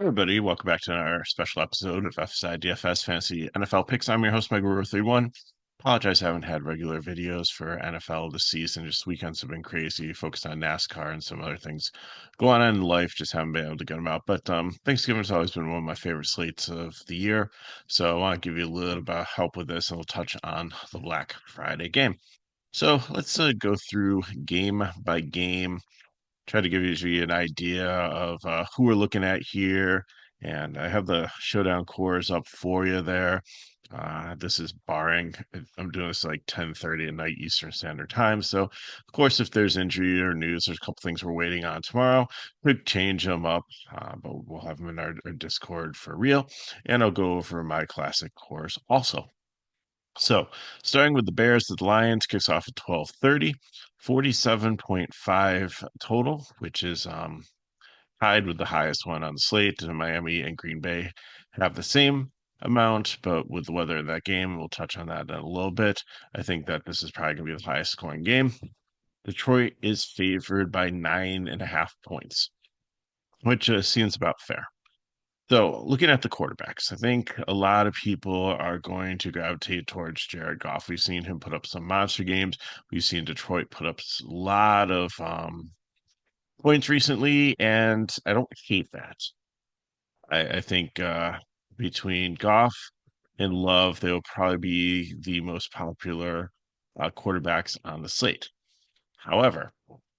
Everybody, welcome back to our special episode of FSI DFS Fantasy NFL Picks. I'm your host, Mike Brewer 31. Apologize, I haven't had regular videos for NFL this season. Just weekends have been crazy, focused on NASCAR and some other things going on in life. Just haven't been able to get them out. But Thanksgiving's always been one of my favorite slates of the year. So I want to give you a little bit of help with this, and we'll touch on the Black Friday game. So let's go through game by game, try to give you an idea of who we're looking at here. And I have the showdown cores up for you there. This is barring, I'm doing this like 10:30 at night Eastern Standard Time. So, of course, if there's injury or news, there's a couple things we're waiting on tomorrow. Could change them up, but we'll have them in our Discord for real. And I'll go over my classic cores also. So, starting with the Bears at the Lions, kicks off at 12:30, 47.5 total, which is tied with the highest one on the slate. And Miami and Green Bay have the same amount, but with the weather in that game, we'll touch on that in a little bit. I think that this is probably going to be the highest scoring game. Detroit is favored by 9.5 points, which seems about fair. So, looking at the quarterbacks, I think a lot of people are going to gravitate towards Jared Goff. We've seen him put up some monster games. We've seen Detroit put up a lot of points recently, and I don't hate that. I think between Goff and Love, they'll probably be the most popular quarterbacks on the slate. However,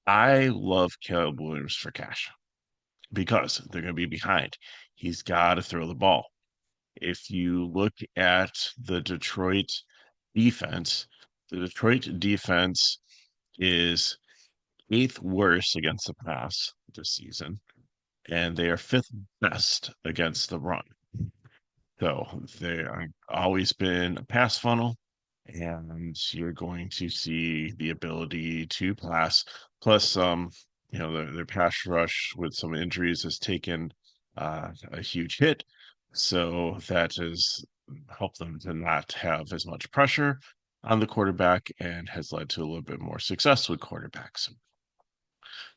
I love Caleb Williams for cash because they're going to be behind. He's got to throw the ball. If you look at defense, the Detroit defense is eighth worst against the pass this season, and they are fifth best against the run. So they are always been a pass funnel, and you're going to see the ability to pass. Plus, their pass rush with some injuries has taken a huge hit. So that has helped them to not have as much pressure on the quarterback and has led to a little bit more success with quarterbacks.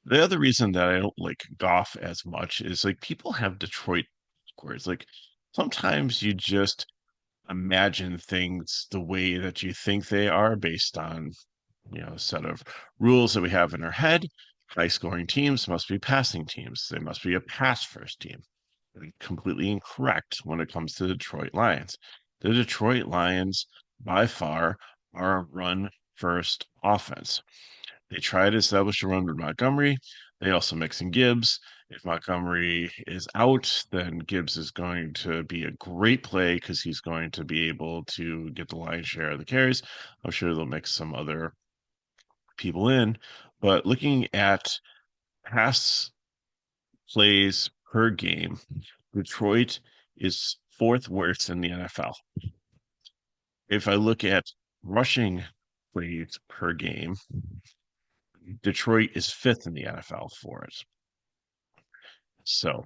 The other reason that I don't like Goff as much is like people have Detroit scores. Like sometimes you just imagine things the way that you think they are based on, a set of rules that we have in our head. High scoring teams must be passing teams. They must be a pass first team. Completely incorrect when it comes to the Detroit Lions. The Detroit Lions, by far, are a run first offense. They try to establish a run with Montgomery. They also mix in Gibbs. If Montgomery is out, then Gibbs is going to be a great play because he's going to be able to get the lion's share of the carries. I'm sure they'll mix some other people in. But looking at pass plays per game, Detroit is fourth worst in the NFL. If I look at rushing plays per game, Detroit is fifth in the NFL for it. So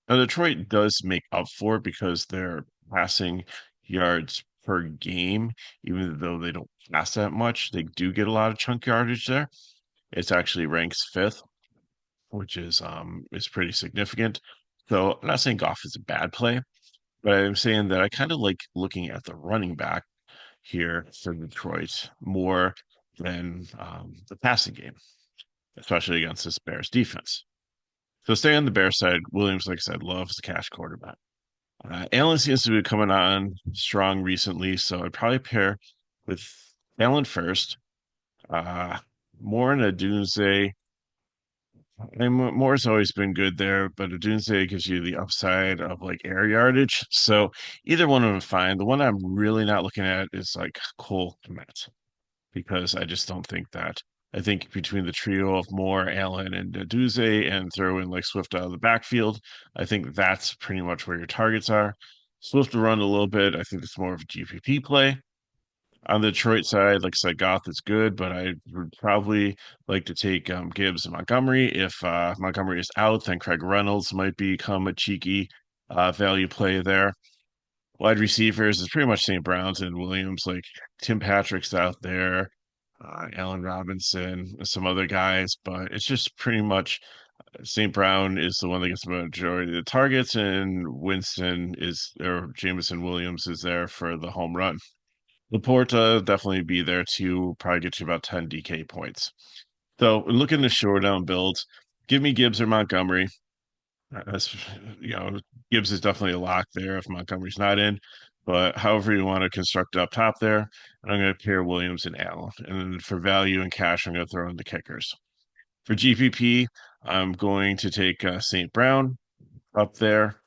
now Detroit does make up for it because their passing yards per game, even though they don't pass that much, they do get a lot of chunk yardage there. It's actually ranks fifth, which is pretty significant. So I'm not saying Goff is a bad play, but I'm saying that I kind of like looking at the running back here for Detroit more than the passing game, especially against this Bears defense. So staying on the Bears side, Williams, like I said, loves the cash quarterback. Allen seems to be coming on strong recently, so I'd probably pair with Allen first. Uh, Moore and Adunze. And Moore's always been good there, but Adunze gives you the upside of like air yardage. So either one of them fine. The one I'm really not looking at is like Cole Kmet because I just don't think that. I think between the trio of Moore, Allen, and Duze, and throw in like Swift out of the backfield, I think that's pretty much where your targets are. Swift to run a little bit. I think it's more of a GPP play. On the Detroit side, like I said, Goff is good, but I would probably like to take Gibbs and Montgomery. If Montgomery is out, then Craig Reynolds might become a cheeky value play there. Wide receivers is pretty much St. Brown's and Williams. Like Tim Patrick's out there, Allen Robinson, some other guys, but it's just pretty much St. Brown is the one that gets the majority of the targets, and Jameson Williams is there for the home run. Laporta definitely be there too, probably get you about 10 DK points. So looking to showdown builds, give me Gibbs or Montgomery. That's you know, Gibbs is definitely a lock there if Montgomery's not in. But however you want to construct up top there, I'm going to pair Williams and Allen. And then for value and cash, I'm going to throw in the kickers. For GPP, I'm going to take St. Brown up there,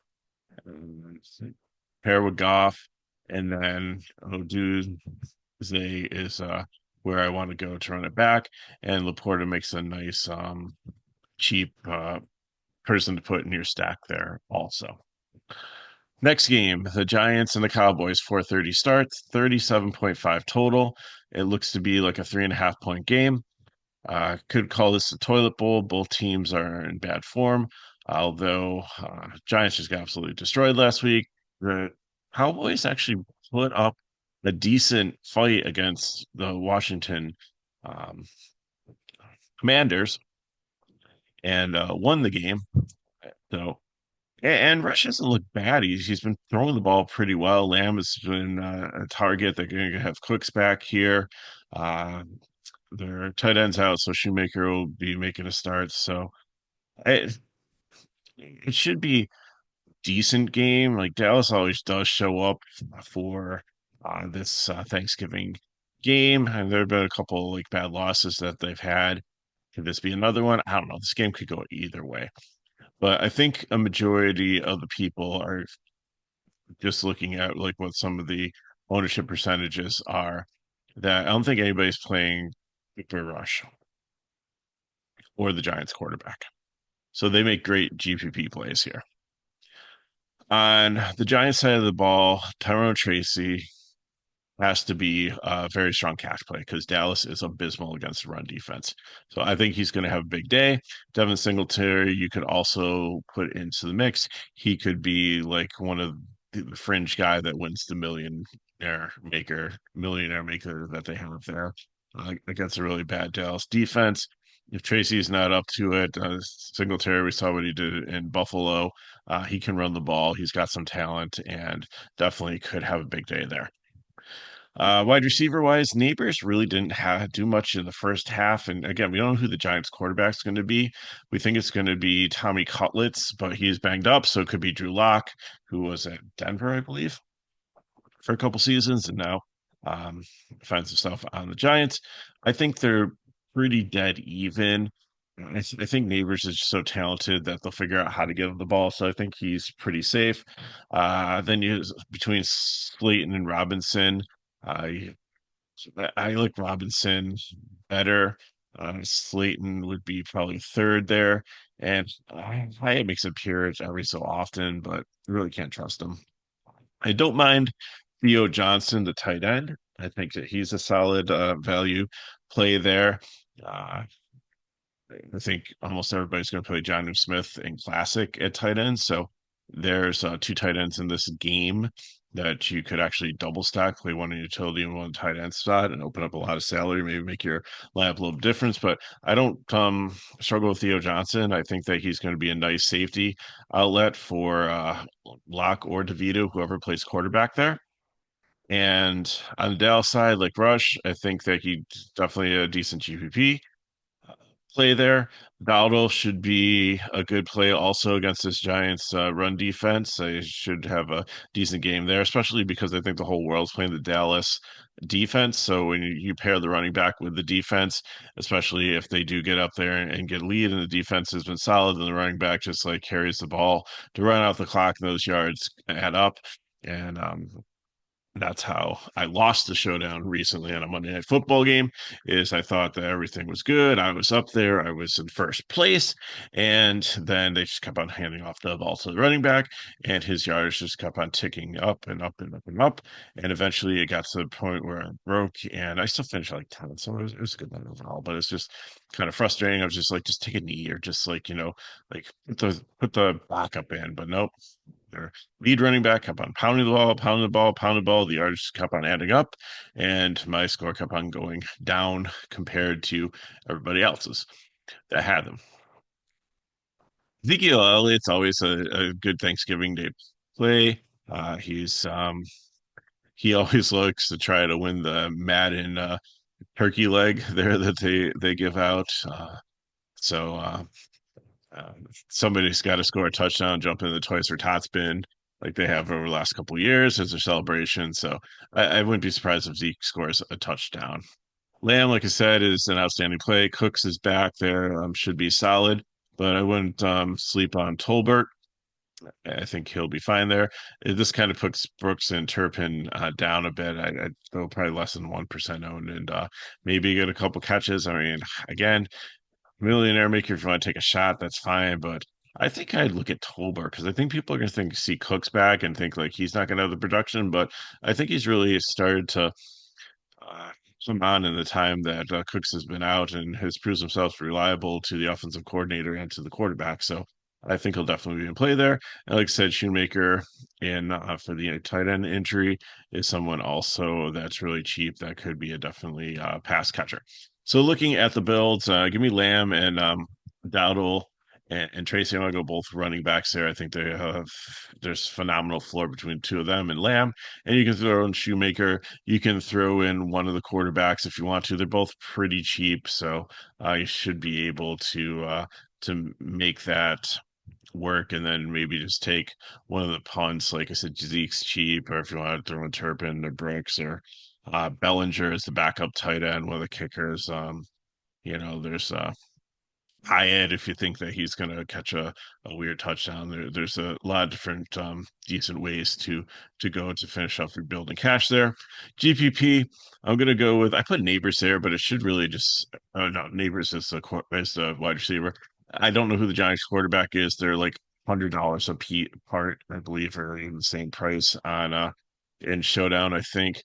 pair with Goff, and then Oduze is where I want to go to run it back. And Laporta makes a nice cheap person to put in your stack there also. Next game, the Giants and the Cowboys, 4:30 starts, 37.5 total. It looks to be like a 3.5 point game. Could call this a toilet bowl. Both teams are in bad form, although Giants just got absolutely destroyed last week. The Cowboys actually put up a decent fight against the Washington um, Commanders and won the game. So and Rush doesn't look bad. He's been throwing the ball pretty well. Lamb has been a target. They're going to have Cooks back here. Uh, their tight ends out, so Shoemaker will be making a start. So it, it should be decent game. Like Dallas always does show up for this Thanksgiving game, and there have been a couple like bad losses that they've had. Could this be another one? I don't know. This game could go either way. But I think a majority of the people are just looking at like what some of the ownership percentages are that I don't think anybody's playing Cooper Rush or the Giants quarterback. So they make great GPP plays here. On the Giants side of the ball, Tyrone Tracy has to be a very strong cash play because Dallas is abysmal against the run defense. So I think he's going to have a big day. Devin Singletary, you could also put into the mix. He could be like one of the fringe guy that wins the millionaire maker that they have there against a really bad Dallas defense. If Tracy's not up to it, Singletary, we saw what he did in Buffalo. He can run the ball. He's got some talent and definitely could have a big day there. Wide receiver wise, Neighbors really didn't do much in the first half. And again, we don't know who the Giants quarterback's going to be. We think it's going to be Tommy Cutlets, but he's banged up. So it could be Drew Lock, who was at Denver, I believe, for a couple seasons and now um, finds himself on the Giants. I think they're pretty dead even. I think Neighbors is so talented that they'll figure out how to get him the ball. So I think he's pretty safe. Then you between Slayton and Robinson. Uh, I like Robinson better. Slayton would be probably third there, and Hyatt makes an appearance every so often, but I really can't trust him. I don't mind Theo Johnson, the tight end. I think that he's a solid value play there. Uh, I think almost everybody's going to play Jonnu Smith in Classic at tight end. So there's two tight ends in this game that you could actually double stack, play one in utility and one tight end spot, and open up a lot of salary, maybe make your lineup a little difference. But I don't struggle with Theo Johnson. I think that he's going to be a nice safety outlet for Locke or DeVito, whoever plays quarterback there. And on the Dallas side, like Rush, I think that he's definitely a decent GPP play there. Dowdle should be a good play also against this Giants run defense. They should have a decent game there, especially because I think the whole world's playing the Dallas defense. So when you pair the running back with the defense, especially if they do get up there and get a lead and the defense has been solid, and the running back just like carries the ball to run out the clock and those yards add up. And that's how I lost the showdown recently on a Monday Night Football game. Is I thought that everything was good. I was up there. I was in first place, and then they just kept on handing off the ball to the running back, and his yards just kept on ticking up and up and up and up, and eventually it got to the point where I broke, and I still finished like 10, so it was a good night overall. But it's just kind of frustrating. I was just like, just take a knee or just like like put the backup in, but nope. Their lead running back kept on pounding the ball, pounding the ball, pounding the ball. The yards kept on adding up, and my score kept on going down compared to everybody else's that had them. Ezekiel Elliott's always a good Thanksgiving Day play. He's he always looks to try to win the Madden turkey leg there that they give out. So uh, Somebody's got to score a touchdown, jump in the twice for tot spin like they have over the last couple of years as a celebration. So I wouldn't be surprised if Zeke scores a touchdown. Lamb, like I said, is an outstanding play. Cooks is back there, should be solid, but I wouldn't sleep on Tolbert. I think he'll be fine there. This kind of puts Brooks and Turpin down a bit. I'd go probably less than 1% owned and maybe get a couple catches. I mean, again, millionaire maker, if you want to take a shot, that's fine. But I think I'd look at Tolbert because I think people are going to see Cooks back and think like he's not going to have the production. But I think he's really started to uh, come on in the time that Cooks has been out and has proved himself reliable to the offensive coordinator and to the quarterback. So I think he'll definitely be in play there. And like I said, Shoemaker in for the tight end injury is someone also that's really cheap that could be a definitely pass catcher. So looking at the builds, give me Lamb and Dowdle and Tracy. I want to go both running backs there. I think they have there's phenomenal floor between two of them and Lamb, and you can throw in Shoemaker. You can throw in one of the quarterbacks if you want to. They're both pretty cheap, so you should be able to make that work, and then maybe just take one of the punts. Like I said, Zeke's cheap, or if you want to throw in Turpin or Brooks or Bellinger as the backup tight end, one of the kickers. There's Hyatt if you think that he's going to catch a weird touchdown. There's a lot of different decent ways to go to finish off your building cash there. GPP, I'm going to go with I put Neighbors there, but it should really just no Neighbors is the wide receiver. I don't know who the Giants quarterback is. They're like $100 a part, I believe, or even the same price on in Showdown, I think.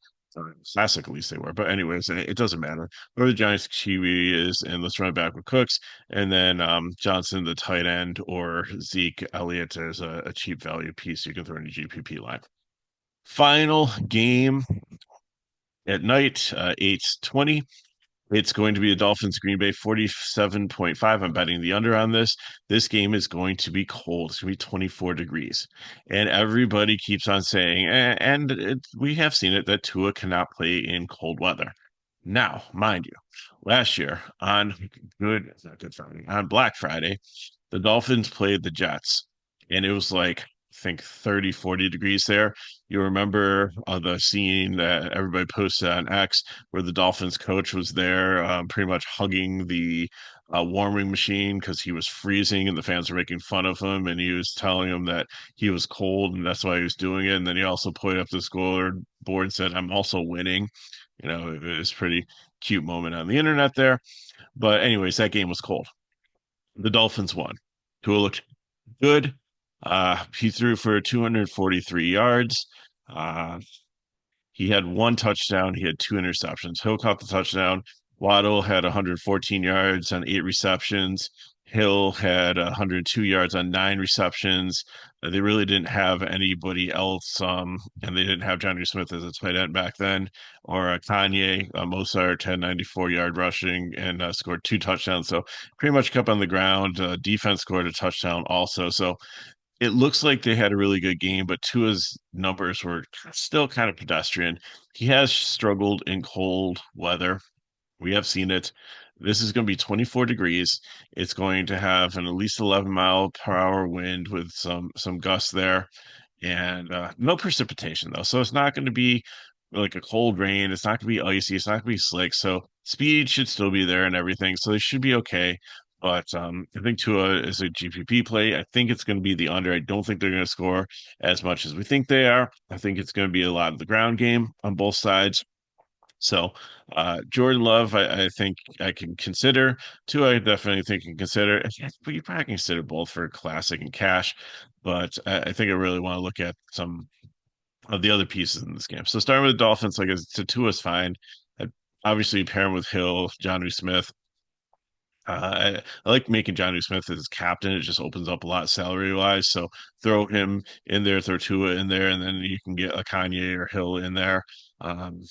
Classic, at least they were. But anyways, it doesn't matter. Where the Giants QB is, and let's run it back with Cooks. And then Johnson, the tight end, or Zeke Elliott as a cheap value piece you can throw in the GPP line. Final game at night, 8:20. It's going to be the Dolphins Green Bay 47.5. I'm betting the under on this. This game is going to be cold. It's going to be 24 degrees. And everybody keeps on saying, we have seen it, that Tua cannot play in cold weather. Now, mind you, last year on it's not Good Friday, on Black Friday, the Dolphins played the Jets, and it was like, I think 30, 40 degrees there. You remember the scene that everybody posted on X where the Dolphins coach was there, pretty much hugging the warming machine because he was freezing and the fans were making fun of him, and he was telling them that he was cold and that's why he was doing it. And then he also pointed up the scoreboard and said, "I'm also winning." It was a pretty cute moment on the internet there. But anyways, that game was cold. The Dolphins won. Tua looked good. He threw for 243 yards. Uh, he had one touchdown. He had two interceptions. Hill caught the touchdown. Waddle had 114 yards on eight receptions. Hill had 102 yards on nine receptions. They really didn't have anybody else, and they didn't have Johnny Smith as a tight end back then, or Kanye. Mozart had 94-yard rushing and scored two touchdowns. So pretty much kept on the ground. Defense scored a touchdown also. So it looks like they had a really good game, but Tua's numbers were still kind of pedestrian. He has struggled in cold weather. We have seen it. This is going to be 24 degrees. It's going to have an at least 11 mile per hour wind with some gusts there, and no precipitation though. So it's not going to be like a cold rain. It's not going to be icy. It's not going to be slick. So speed should still be there and everything. So they should be okay. But I think Tua is a GPP play. I think it's going to be the under. I don't think they're going to score as much as we think they are. I think it's going to be a lot of the ground game on both sides. So Jordan Love, I think I can consider. Two, I definitely think can consider. But you probably can consider both for classic and cash. But I think I really want to look at some of the other pieces in this game. So starting with the Dolphins, like Tua is fine. I'd obviously pair him with Hill, John Smith. I like making John Smith as captain. It just opens up a lot salary wise. So throw him in there, throw Tua in there, and then you can get a Kanye or Hill in there. Um,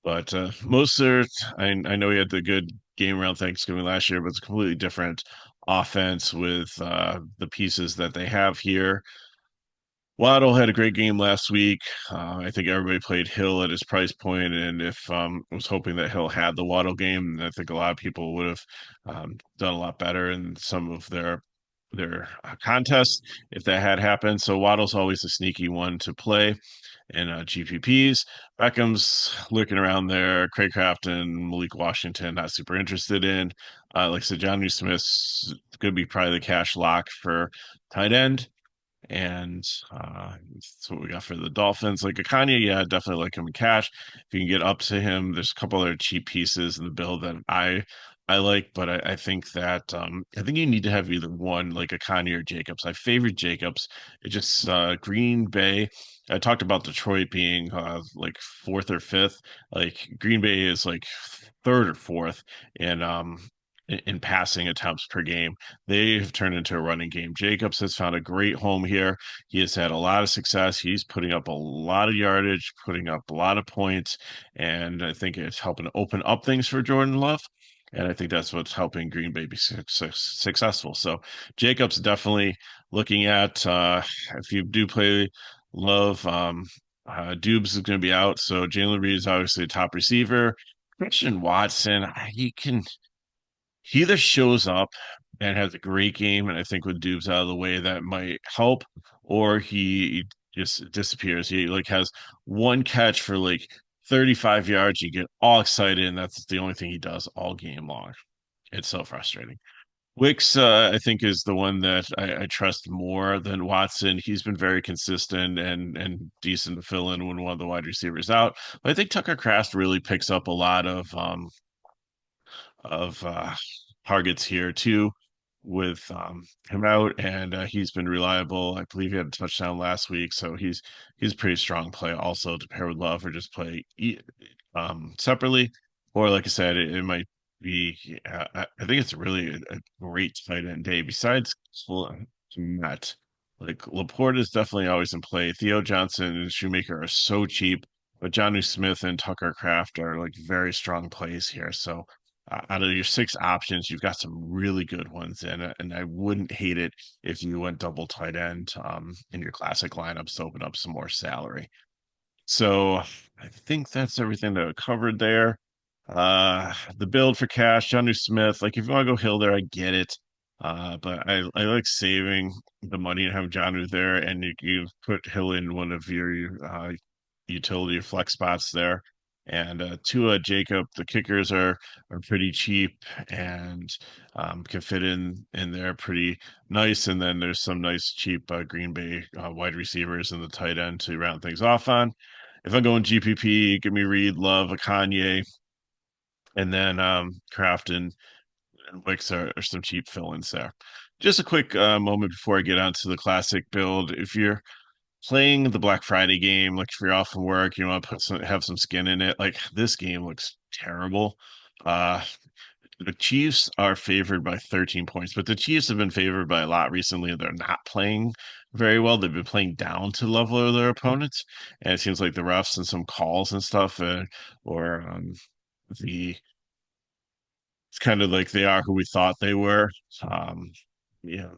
but Mostert, I know he had the good game around Thanksgiving last year, but it's completely different offense with the pieces that they have here. Waddle had a great game last week. I think everybody played Hill at his price point, and if was hoping that Hill had the Waddle game, I think a lot of people would have done a lot better in some of their contests if that had happened. So Waddle's always a sneaky one to play in GPPs. Beckham's looking around there. Craycraft and Malik Washington, not super interested in. Like I said, Johnny Smith's going to be probably the cash lock for tight end. And that's what we got for the Dolphins. Like a Kanye, yeah, definitely like him in cash. If you can get up to him, there's a couple other cheap pieces in the build that I like, but I think that I think you need to have either one, like a Kanye or Jacobs. I favorite Jacobs. It just Green Bay. I talked about Detroit being like fourth or fifth. Like Green Bay is like third or fourth in passing attempts per game. They have turned into a running game. Jacobs has found a great home here. He has had a lot of success. He's putting up a lot of yardage, putting up a lot of points, and I think it's helping open up things for Jordan Love. And I think that's what's helping Green Bay be successful. So Jacobs definitely looking at if you do play Love, Dubes is going to be out. So Jalen Reed is obviously a top receiver. Christian Watson, he either shows up and has a great game, and I think with Dubes out of the way, that might help, or he just disappears. He like has one catch for like 35 yards. You get all excited, and that's the only thing he does all game long. It's so frustrating. Wicks, I think, is the one that I trust more than Watson. He's been very consistent and decent to fill in when one of the wide receivers out. But I think Tucker Kraft really picks up a lot of targets here too with him out, and he's been reliable. I believe he had a touchdown last week, so he's a pretty strong play also to pair with Love or just play separately. Or like I said, it might be. I think it's really a great tight end day. Besides Matt, like Laporte is definitely always in play. Theo Johnson and Shoemaker are so cheap, but Jonnu Smith and Tucker Kraft are like very strong plays here. So out of your six options, you've got some really good ones, and I wouldn't hate it if you went double tight end in your classic lineups to open up some more salary. So I think that's everything that I covered there. The build for cash, Johnny Smith. Like if you want to go Hill there, I get it. But I like saving the money and having Johnu there, and you put Hill in one of your utility or flex spots there. And Tua, Jacob, the kickers are pretty cheap and can fit in there pretty nice. And then there's some nice cheap Green Bay wide receivers in the tight end to round things off on. If I'm going GPP, give me Reed, Love, a Kanye, and then Kraft and Wicks are some cheap fill-ins there. Just a quick moment before I get onto the classic build. If you're playing the Black Friday game, like if you're off from work, you want to have some skin in it. Like this game looks terrible. Uh, the Chiefs are favored by 13 points, but the Chiefs have been favored by a lot recently. They're not playing very well. They've been playing down to the level of their opponents, and it seems like the refs and some calls and stuff, or the it's kind of like they are who we thought they were. Um, you know,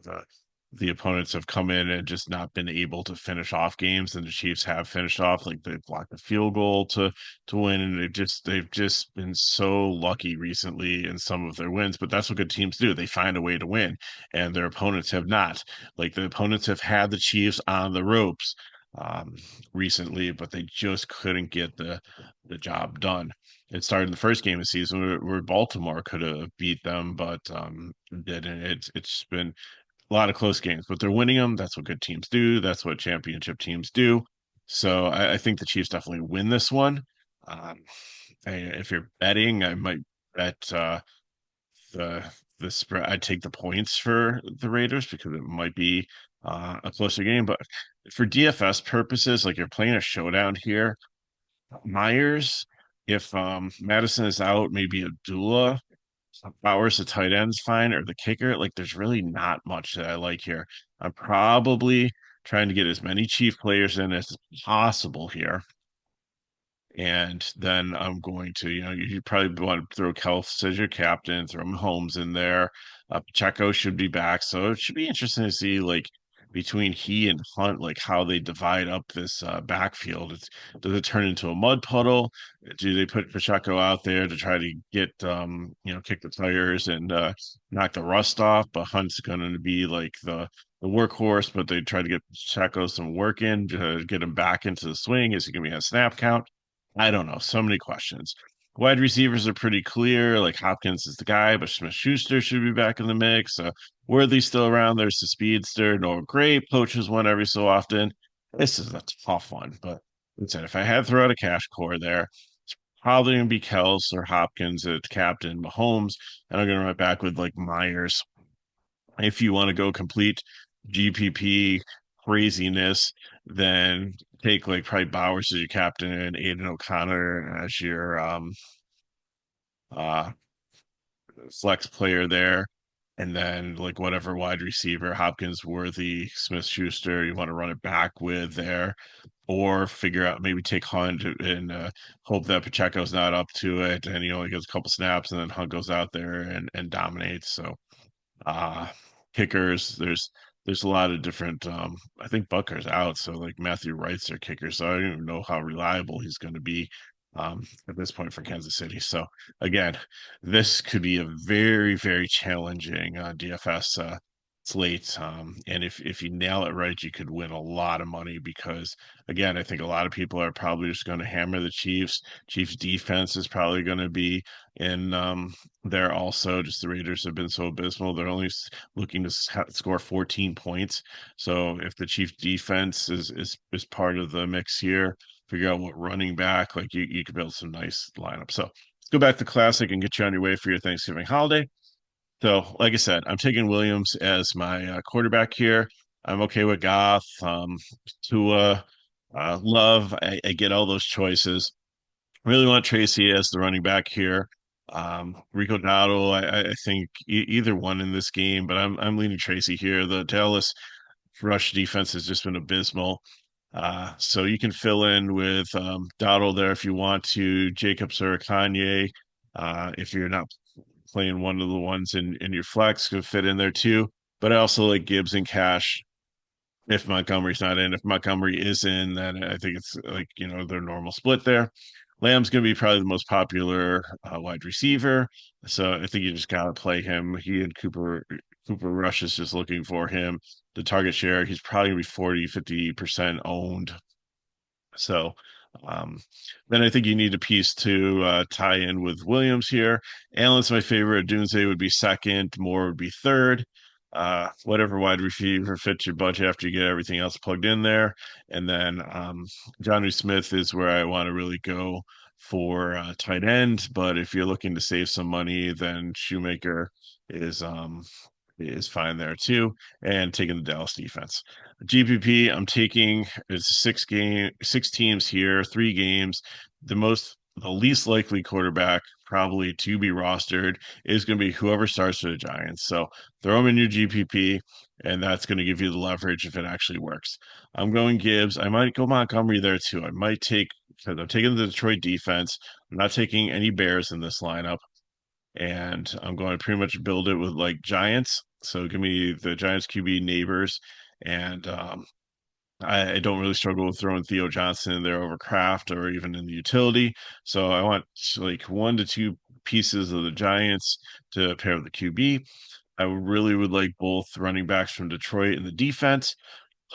the opponents have come in and just not been able to finish off games, and the Chiefs have finished off. Like they've blocked a field goal to win, and they've just been so lucky recently in some of their wins. But that's what good teams do. They find a way to win, and their opponents have not. Like the opponents have had the Chiefs on the ropes um recently, but they just couldn't get the job done. It started in the first game of the season where Baltimore could have beat them, but didn't. It's been a lot of close games, but they're winning them. That's what good teams do. That's what championship teams do. So I think the Chiefs definitely win this one. Um, if you're betting, I might bet the the spread. I'd take the points for the Raiders because it might be a closer game. But for DFS purposes, like you're playing a showdown here, Myers, if Madison is out, maybe Abdullah, Bowers, the tight end's fine, or the kicker. Like, there's really not much that I like here. I'm probably trying to get as many chief players in as possible here. And then I'm going to, you probably want to throw Kels as your captain, throw Holmes in there. Pacheco should be back. So it should be interesting to see, like, between he and Hunt, like how they divide up this backfield. Does it turn into a mud puddle? Do they put Pacheco out there to try to get, kick the tires and knock the rust off? But Hunt's going to be like the workhorse, but they try to get Pacheco some work in to get him back into the swing. Is he going to be on snap count? I don't know. So many questions. Wide receivers are pretty clear. Like Hopkins is the guy, but Smith Schuster should be back in the mix. Worthy's still around. There's the speedster. Noah Gray poaches one every so often. This is a tough one, but listen, if I had to throw out a cash core there, it's probably going to be Kels or Hopkins at captain, Mahomes, and I'm going to run it back with like Myers if you want to go complete GPP craziness, then take like probably Bowers as your captain and Aiden O'Connor as your uh flex player there. And then like whatever wide receiver, Hopkins, Worthy, Smith Schuster, you want to run it back with there, or figure out maybe take Hunt and hope that Pacheco's not up to it and he only gets a couple snaps and then Hunt goes out there and dominates. So uh kickers, there's a lot of different I think Bucker's out, so like Matthew Wright's their kicker, so I don't even know how reliable he's going to be at this point for Kansas City. So again, this could be a very, very challenging DFS slate. And if you nail it right, you could win a lot of money because again, I think a lot of people are probably just going to hammer the Chiefs. Chiefs defense is probably going to be in there also. Just the Raiders have been so abysmal. They're only looking to score 14 points. So if the Chiefs defense is part of the mix here, figure out what running back, like you could build some nice lineups. So let's go back to classic and get you on your way for your Thanksgiving holiday. So, like I said, I'm taking Williams as my quarterback here. I'm okay with Goff, Tua, Love. I get all those choices. Really want Tracy as the running back here. Rico Dowdle, I think either one in this game, but I'm leaning Tracy here. The Dallas rush defense has just been abysmal. So you can fill in with Dowdle there if you want to, Jacobs or Kanye. If you're not playing one of the ones in your flex, could fit in there too. But I also like Gibbs and Cash if Montgomery's not in. If Montgomery is in, then I think it's like, their normal split there. Lamb's going to be probably the most popular wide receiver. So I think you just got to play him. He and Cooper Rush is just looking for him. The target share, he's probably going to be 40-50% owned. So um, then I think you need a piece to tie in with Williams here. Allen's my favorite. Dunze would be second. Moore would be third. Whatever wide receiver fits your budget after you get everything else plugged in there. And then Johnny Smith is where I want to really go for tight end. But if you're looking to save some money, then Shoemaker is fine there too. And taking the Dallas defense. GPP, I'm taking it's six teams here, 3 games. The least likely quarterback probably to be rostered is going to be whoever starts for the Giants. So throw them in your GPP, and that's going to give you the leverage if it actually works. I'm going Gibbs. I might go Montgomery there too. I might take because I'm taking the Detroit defense. I'm not taking any Bears in this lineup, and I'm going to pretty much build it with like Giants. So give me the Giants QB neighbors, and I don't really struggle with throwing Theo Johnson in there over Kraft or even in the utility. So I want like 1 to 2 pieces of the Giants to pair with the QB. I really would like both running backs from Detroit and the defense.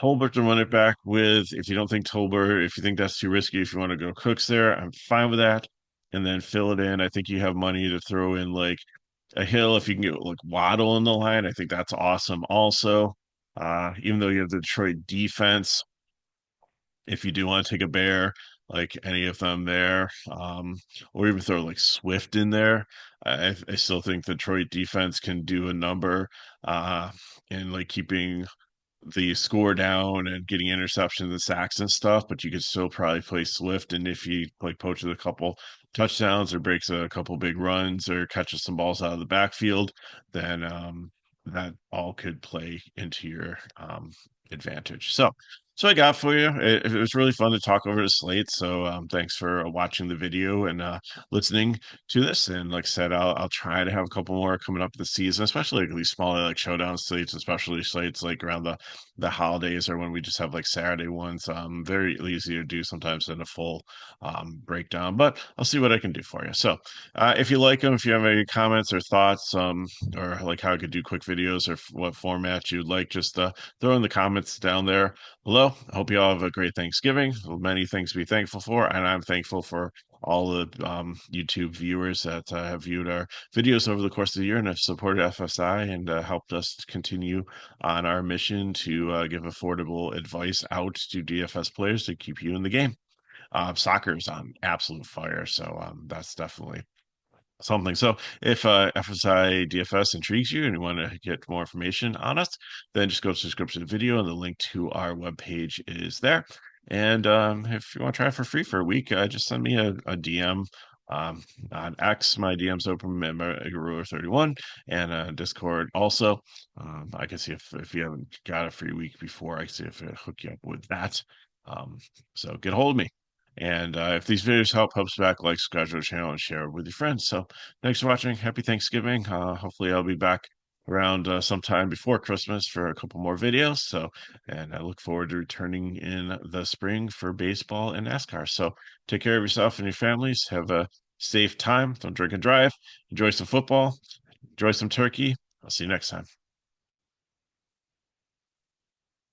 Tolbert to run it back with. If you don't think Tolbert, if you think that's too risky, if you want to go Cooks there, I'm fine with that. And then fill it in. I think you have money to throw in like a Hill if you can get like Waddle in the line. I think that's awesome also. Even though you have the Detroit defense, if you do want to take a bear, like any of them there, or even throw like Swift in there, I still think the Detroit defense can do a number in like keeping the score down and getting interceptions and sacks and stuff, but you could still probably play Swift. And if he like poaches a couple touchdowns or breaks a couple big runs or catches some balls out of the backfield, then that all could play into your advantage. So So I got for you. It was really fun to talk over the slate. So thanks for watching the video and listening to this. And like I said, I'll try to have a couple more coming up this season, especially like these smaller like showdown slates, especially slates like around the holidays or when we just have like Saturday ones. Very easy to do sometimes in a full breakdown. But I'll see what I can do for you. So if you like them, if you have any comments or thoughts, or like how I could do quick videos or what format you'd like, just throw in the comments down there below. I hope you all have a great Thanksgiving. Many things to be thankful for, and I'm thankful for all the YouTube viewers that have viewed our videos over the course of the year and have supported FSI and helped us continue on our mission to give affordable advice out to DFS players to keep you in the game. Soccer is on absolute fire, so that's definitely something. So if FSI DFS intrigues you and you want to get more information on us, then just go to the description of the video and the link to our webpage is there. And if you want to try it for free for a week, just send me a DM. On X, my DM's open, Ruler31, and Discord also. I can see if you haven't got a free week before, I can see if I hook you up with that. Um, so get a hold of me. And if these videos help us back, like, subscribe to the channel, and share it with your friends. So thanks for watching. Happy Thanksgiving. Hopefully I'll be back around sometime before Christmas for a couple more videos. So, and I look forward to returning in the spring for baseball and NASCAR. So take care of yourself and your families. Have a safe time. Don't drink and drive. Enjoy some football. Enjoy some turkey. I'll see you next time.